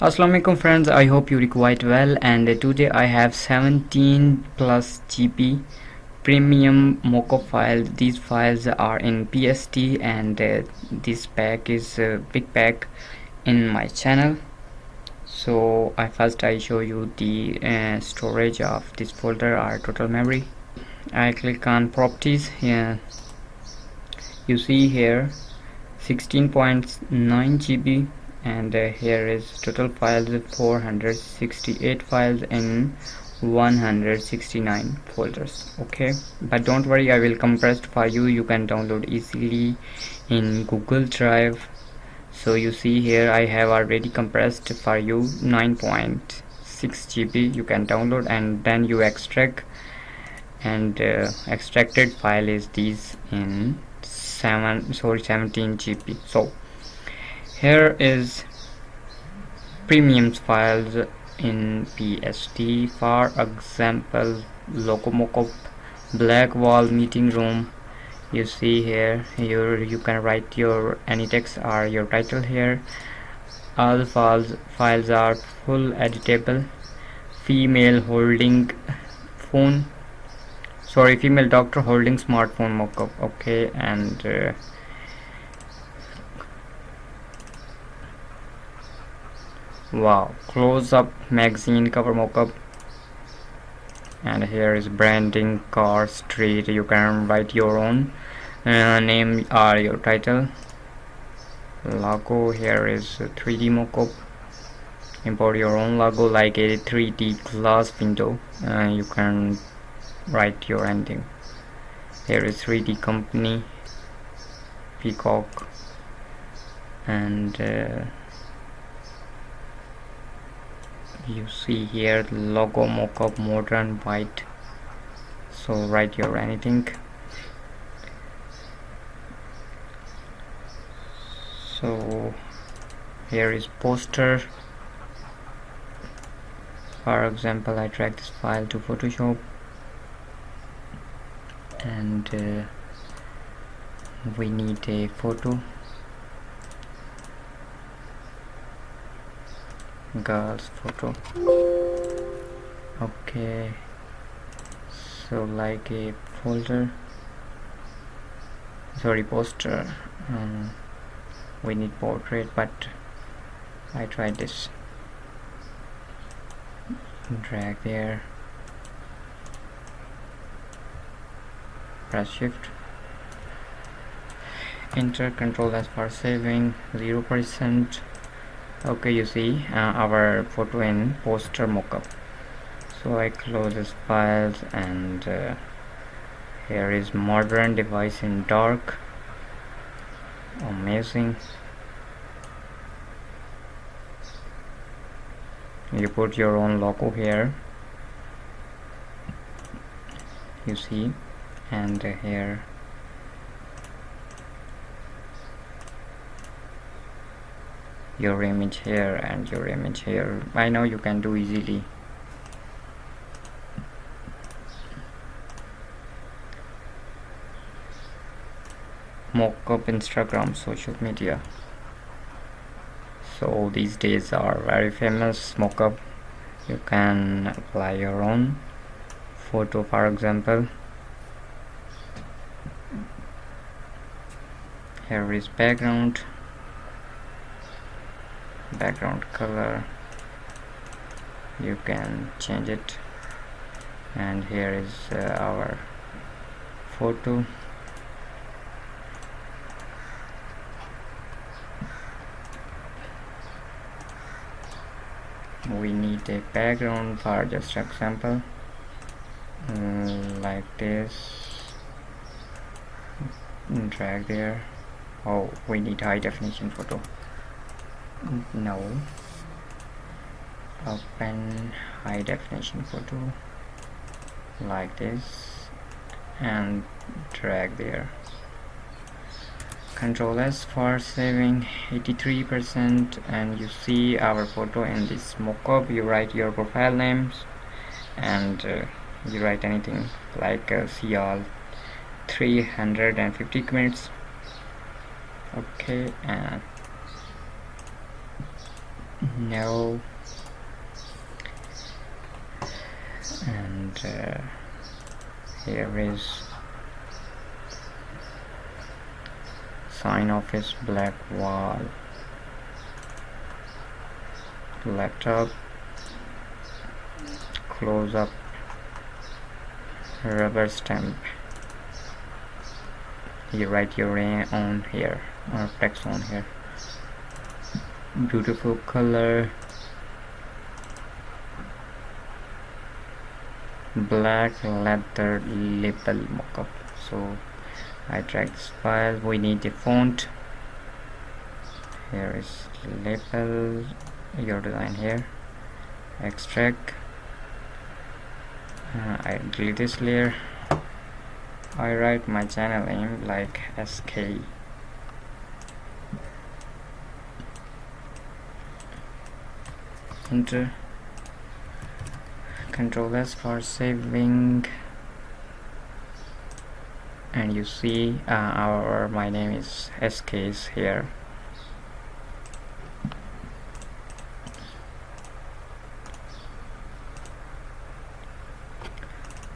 Assalamualaikum friends, I hope you're quite well, and today I have 17 plus GB premium mockup files. These files are in PSD, and this pack is a big pack in my channel. So I show you the storage of this folder or total memory. I click on properties here. You see here 16.9 GB, and here is total files 468 files in 169 folders. Okay, but don't worry, I will compress for you. You can download easily in Google Drive. So you see here I have already compressed for you 9.6 GB. You can download and then you extract, and extracted file is these in 17 GB. So here is premium files in PSD. For example, logo mockup, black wall meeting room. You see here you can write your any text or your title here. All files are full editable. Female doctor holding smartphone mockup. Okay, and wow, close-up magazine cover mockup. And here is branding car street. You can write your own name or your title. Logo, here is 3D mockup. Import your own logo like a 3D glass window. You can write your ending. Here is 3D company, peacock, and you see here the logo mockup, modern white. So write your anything. So here is poster. For example, I drag this file to Photoshop, and we need a photo. Girl's photo. Okay, so like a folder, poster. We need portrait, but I tried this. Drag there, press shift, enter, Control S for saving, 0%. Okay, you see our photo in poster mockup. So I close this files, and here is modern device in dark. Amazing. You put your own logo here, you see, and here your image here and your image here. I know you can do easily. Mockup, Instagram, social media. So these days are very famous mockup. You can apply your own photo, for example. Here is background color. You can change it, and here is our photo. We need a background for just example, like this. Drag there. Oh, we need high definition photo. No, open high definition photo like this and drag there. Control S for saving, 83%, and you see our photo in this mockup. You write your profile names, and you write anything like see all 350 minutes. Okay, and No. And here is sign office black wall, laptop, close up, rubber stamp. You write your name on here or text on here. Beautiful color, black leather label mockup. So I drag this file. We need the font. Here is label, your design here. Extract. I delete this layer. I write my channel name like SK. Enter. Control S for saving. And you see my name is SK is here.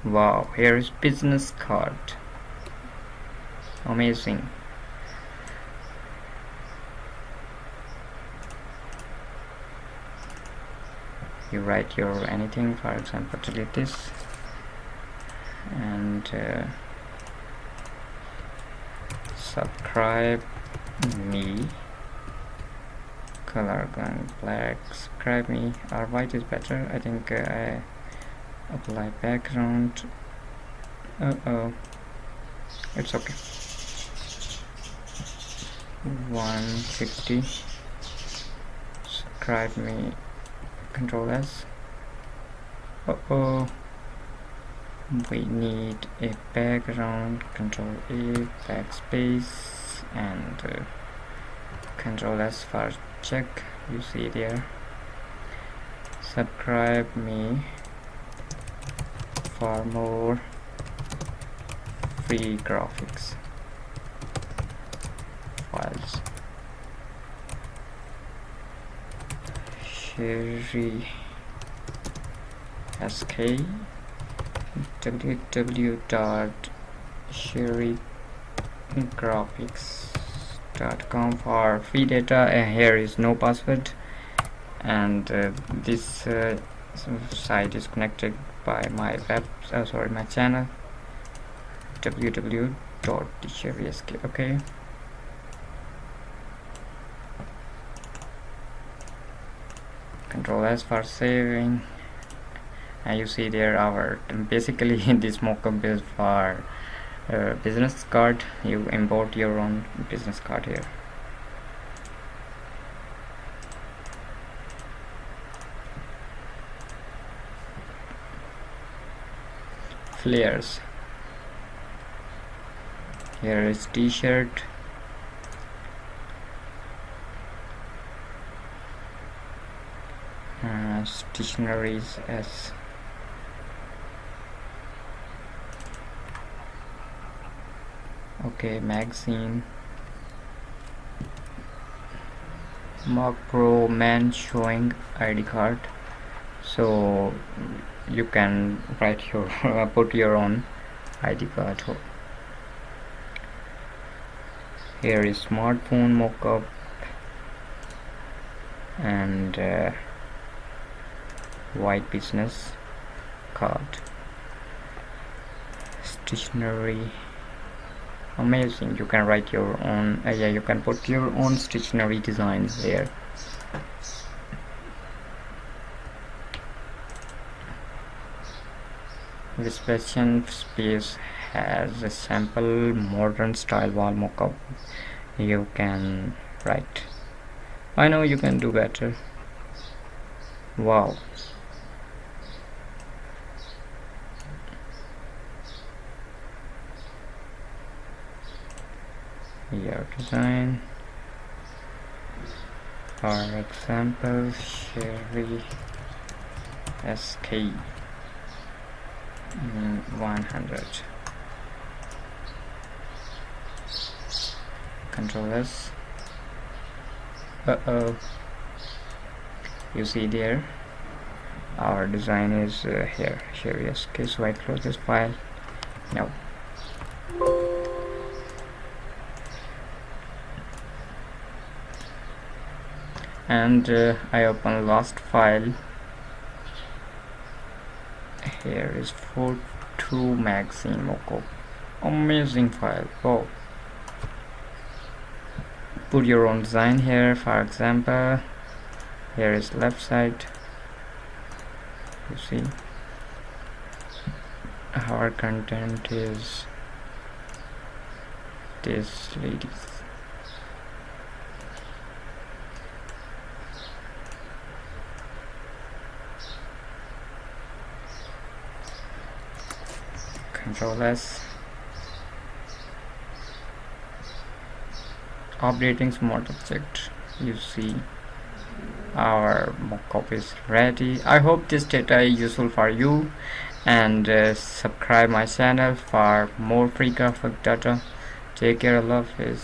Wow, here is business card. Amazing. You write your anything, for example delete this, and subscribe me, color going black, subscribe me, or white is better. I think I apply background. It's okay. 150. Subscribe me, control S. We need a background, control A, backspace, and control S for check. You see there. Subscribe me for more free graphics files. Sheri SK www.sherigraphics.com for free data, and here is no password, and this site is connected by my my channel www.sherisk. okay. Control S for saving, and you see there our basically this mockup is for business card. You import your own business card here. Flares. Here is t-shirt. Stationaries S. Okay, magazine. Mark Pro man showing ID card. So you can write your put your own ID card. Here is smartphone mockup, and white business card. Stationery. Amazing. You can write your own you can put your own stationery designs there. This special space has a sample modern style wall mockup. You can write. I know you can do better. Wow. Your design, for example, Sheri SK 100. Control S. You see there our design is here. Yes. Okay, so I close this file now. And I open last file. Here is 42 magazine mockup. Amazing file. Oh, put your own design here. For example, here is left side. You see our content is this ladies. Control S. Updating smart object. You see our mockup is ready. I hope this data is useful for you, and subscribe my channel for more free graphic data. Take care. I love you.